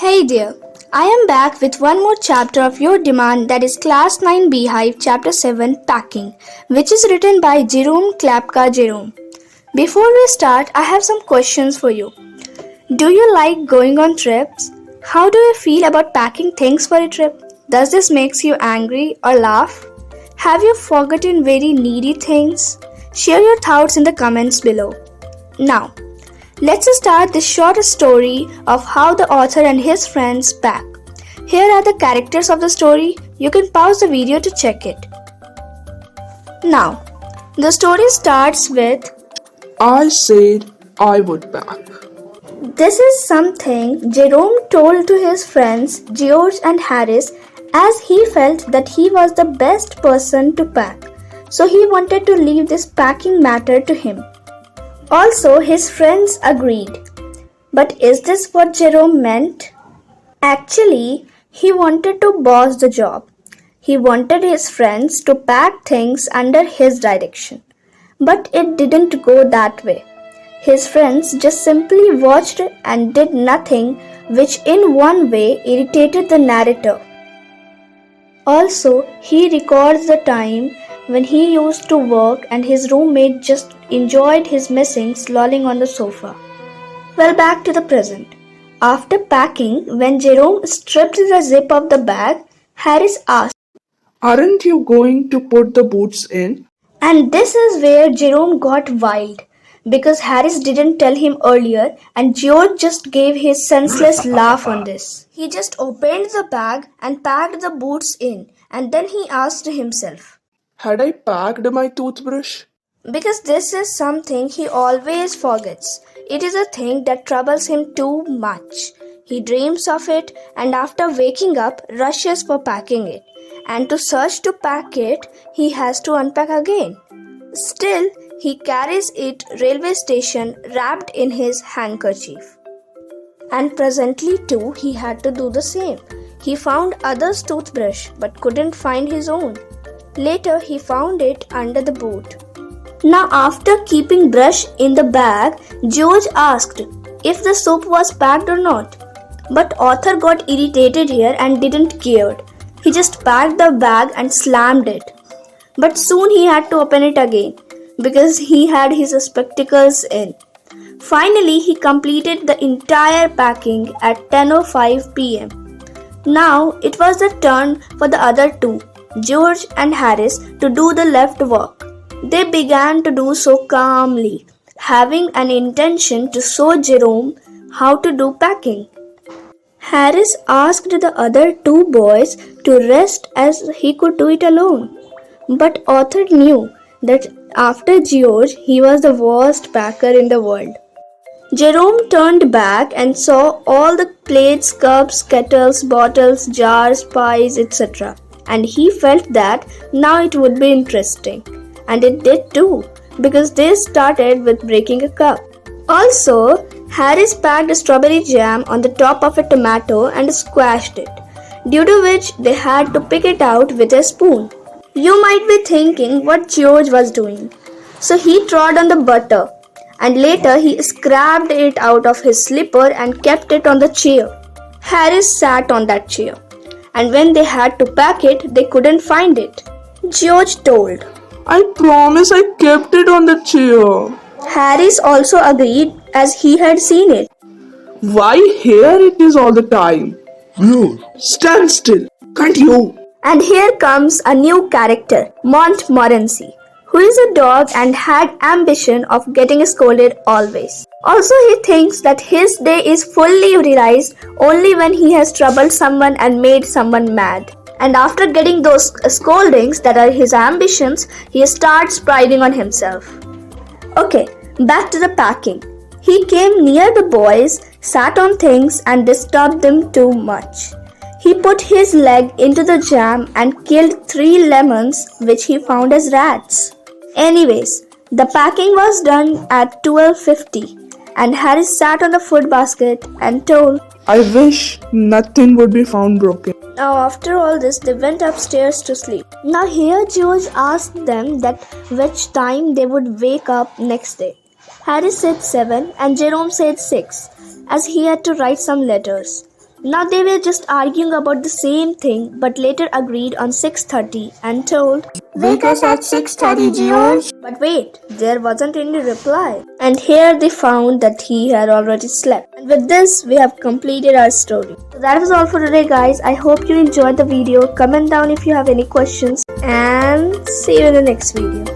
Hey dear, I am back with one more chapter of your demand, that is Class 9 Beehive Chapter 7 Packing, which is written by Jerome Klapka Jerome. Before we start, I have some questions for you. Do you like going on trips? How do you feel about packing things for a trip? Does this make you angry or laugh? Have you forgotten very needy things? Share your thoughts in the comments below. Now, let's start this short story of how the author and his friends pack. Here are the characters of the story. You can pause the video to check it. Now, the story starts with I said I would pack. This is something Jerome told to his friends George and Harris, as he felt that he was the best person to pack. So he wanted to leave this packing matter to him. Also, his friends agreed. But is this what Jerome meant? Actually, he wanted to boss the job. He wanted his friends to pack things under his direction. But it didn't go that way. His friends just simply watched and did nothing, which in one way irritated the narrator. Also, he records the time when he used to work and his roommate just enjoyed his missings lolling on the sofa. Well, back to the present. After packing, when Jerome stripped the zip of the bag, Harris asked, Aren't you going to put the boots in? and this is where Jerome got wild, because Harris didn't tell him earlier and George just gave his senseless laugh on this. He just opened the bag and packed the boots in, and then he asked himself, Had I packed my toothbrush? because this is something he always forgets. It is a thing that troubles him too much. He dreams of it and after waking up rushes for packing it. And to search to pack it, he has to unpack again. Still, he carries it railway station wrapped in his handkerchief. And presently too, he had to do the same. He found others' toothbrush but couldn't find his own. Later, he found it under the boot. Now, after keeping brush in the bag, George asked if the soap was packed or not. But author got irritated here and didn't care. He just packed the bag and slammed it. But soon he had to open it again because he had his spectacles in. Finally, he completed the entire packing at 10:05 p.m. Now, it was the turn for the other two, George and Harris, to do the left work. They began to do so calmly, having an intention to show Jerome how to do packing. Harris asked the other two boys to rest as he could do it alone. But author knew that after George, he was the worst packer in the world. Jerome turned back and saw all the plates, cups, kettles, bottles, jars, pies, etc. And he felt that now it would be interesting. And it did too, because they started with breaking a cup. Also, Harris packed strawberry jam on the top of a tomato and squashed it, due to which they had to pick it out with a spoon. You might be thinking what George was doing. So he trod on the butter, and later he scraped it out of his slipper and kept it on the chair. Harris sat on that chair, and when they had to pack it, they couldn't find it. George told, I promise I kept it on the chair. Harris also agreed as he had seen it. Why here it is all the time? Where? Stand still, can't you? And here comes a new character, Montmorency, who is a dog and had ambition of getting scolded always. Also, he thinks that his day is fully realized only when he has troubled someone and made someone mad. And after getting those scoldings that are his ambitions, he starts priding on himself. Okay, back to the packing. He came near the boys, sat on things and disturbed them too much. He put his leg into the jam and killed 3 lemons which he found as rats. Anyways, the packing was done at 12:50 and Harris sat on the food basket and told, I wish nothing would be found broken. Now after all this, they went upstairs to sleep. Now here George asked them that which time they would wake up next day. Harris said 7 and Jerome said 6, as he had to write some letters. Now they were just arguing about the same thing, but later agreed on 6:30 and told, Wake us at 6:30, George. but wait, there wasn't any reply. And here they found that he had already slept. And with this, we have completed our story. So that was all for today, guys. I hope you enjoyed the video. Comment down if you have any questions. And see you in the next video.